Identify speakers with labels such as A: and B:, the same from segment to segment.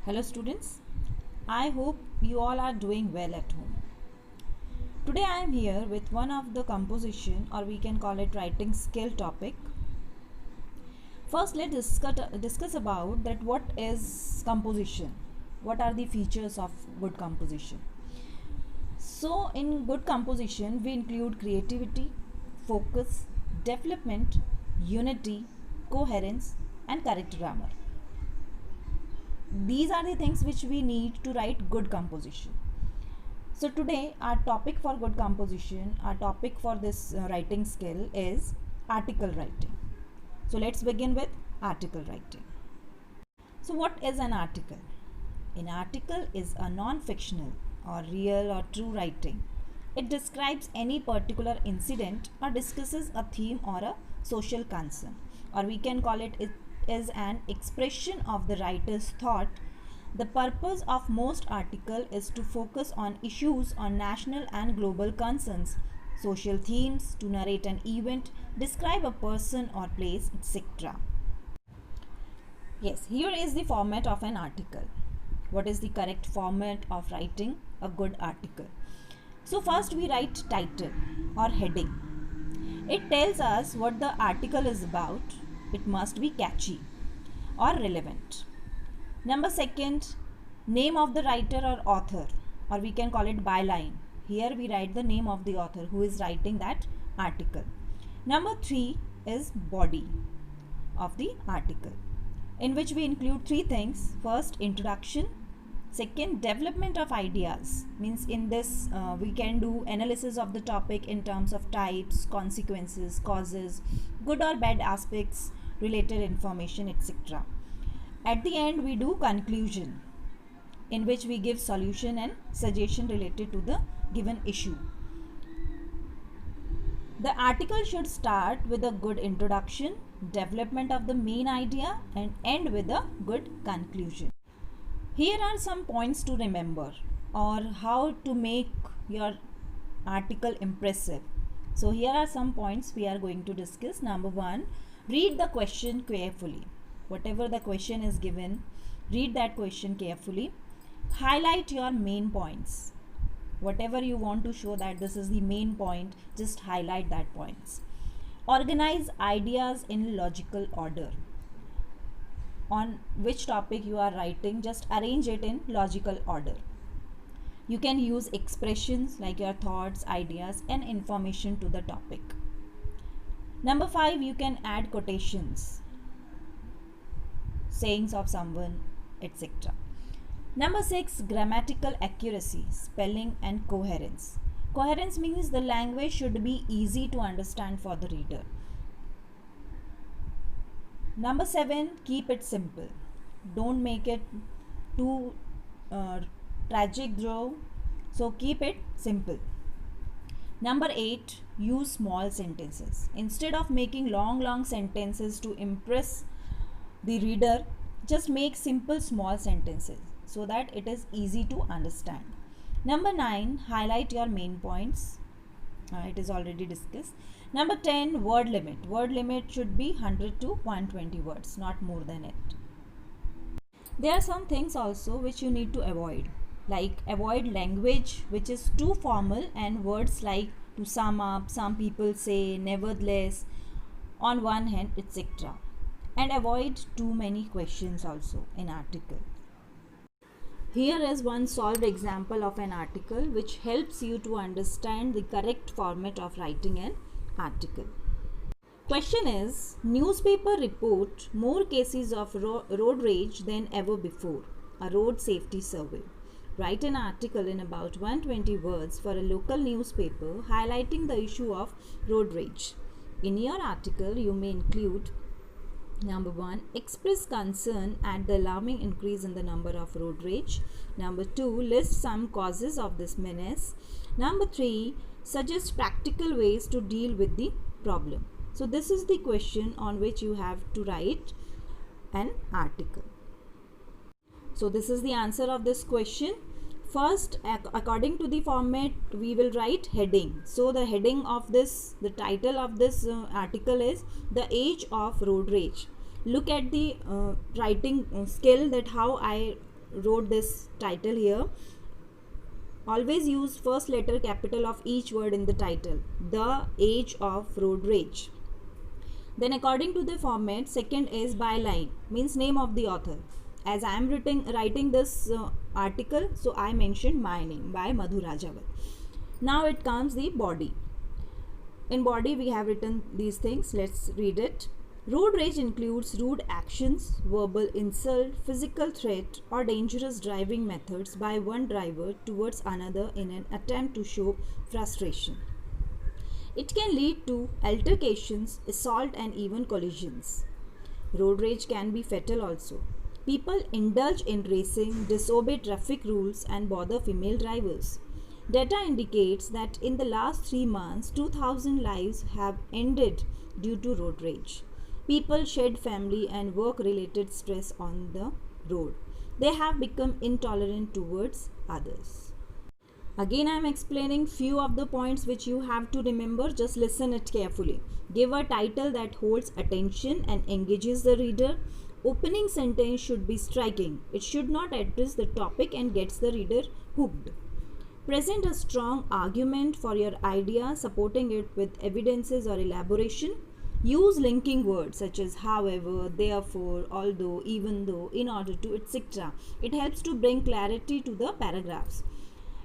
A: Hello students, I hope you all are doing well at home. Today I am here with one of the composition or we can call it writing skill topic. First let's discuss about that what is composition. What are the features of good composition? So in good composition we include creativity, focus, development, unity, coherence and correct grammar. These are the things which we need to write good composition. So today our topic for good composition, our topic for this writing skill is article writing. So let's begin with article writing. So what is an article? An article is a non-fictional or real or true writing. It describes any particular incident or discusses a theme or a social concern, or we can call it is an expression of the writer's thought. The purpose of most article is to focus on issues on national and global concerns, social themes, to narrate an event, describe a person or place, etc. Yes, here is the format of an article. What is the correct format of writing a good article? So first we write title or heading. It tells us what the article is about. It must be catchy or relevant. Number second, name of the writer or author, or we can call it byline. Here we write the name of the author who is writing that article. Number 3 is body of the article, in which we include 3 things. First, introduction. Second, development of ideas, means in this we can do analysis of the topic in terms of types, consequences, causes, good or bad aspects, related information, etc. At the end we do conclusion, in which we give solution and suggestion related to the given issue. The article should start with a good introduction, development of the main idea, and end with a good conclusion. Here are some points to remember, or how to make your article impressive. So here are some points we are going to discuss. Number 1, read the question carefully. Whatever the question is given, read that question carefully. Highlight your main points. Whatever you want to show that this is the main point, just highlight that points. Organize ideas in logical order. On which topic you are writing, just arrange it in logical order. You can use expressions like your thoughts, ideas and information to the topic. Number 5, you can add quotations, sayings of someone, etc. Number 6, grammatical accuracy, spelling and coherence. Coherence means the language should be easy to understand for the reader. Number 7, keep it simple. Don't make it too tragic though, so keep it simple. Number 8, use small sentences. Instead of making long sentences to impress the reader, just make simple small sentences so that it is easy to understand. Number 9, highlight your main points. It is already discussed. Number 10, word limit. Word limit should be 100 to 120 words, not more than it. There are some things also which you need to avoid, like avoid language which is too formal and words like to sum up, some people say, nevertheless, on one hand, etc. And avoid too many questions also in article. Here is one solved example of an article which helps you to understand the correct format of writing an article. Question is, newspaper report more cases of road rage than ever before. A road safety survey. Write an article in about 120 words for a local newspaper highlighting the issue of road rage. In your article, you may include: Number 1, express concern at the alarming increase in the number of road rage. Number 2, list some causes of this menace. Number 3, suggest practical ways to deal with the problem. So this is the question on which you have to write an article. So this is the answer of this question. First, according to the format, we will write heading. So the heading of this, the title of this article is The Age of Road Rage. Look at the writing skill, that how I wrote this title here. Always use first letter capital of each word in the title. The Age of Road Rage. Then according to the format, second is byline, means name of the author. As I am writing this article, so I mentioned my name by Madhu Rajawat. Now it comes the body. In body we have written these things. Let's read it. Road rage includes rude actions, verbal insult, physical threat, or dangerous driving methods by one driver towards another in an attempt to show frustration. It can lead to altercations, assault, and even collisions. Road rage can be fatal also. People indulge in racing, disobey traffic rules, and bother female drivers. Data indicates that in the last 3 months, 2,000 lives have ended due to road rage. People shed family and work-related stress on the road. They have become intolerant towards others. Again, I am explaining few of the points which you have to remember. Just listen it carefully. Give a title that holds attention and engages the reader. Opening sentence should be striking. It should not address the topic and gets the reader hooked. Present a strong argument for your idea, supporting it with evidences or elaboration. Use linking words such as however, therefore, although, even though, in order to, etc. It helps to bring clarity to the paragraphs.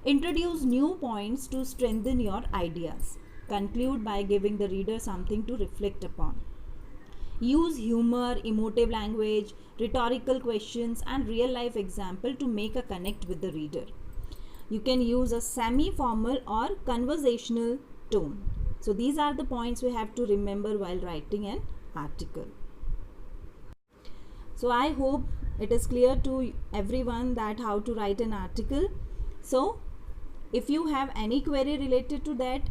A: Introduce new points to strengthen your ideas. Conclude by giving the reader something to reflect upon. Use humor, emotive language, rhetorical questions, and real life example to make a connect with the reader. You can use a semi-formal or conversational tone. So these are the points we have to remember while writing an article. So I hope it is clear to everyone that how to write an article. So if you have any query related to that,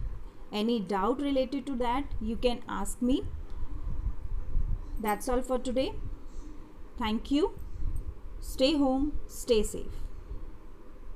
A: any doubt related to that, you can ask me. That's all for today. Thank you. Stay home, stay safe.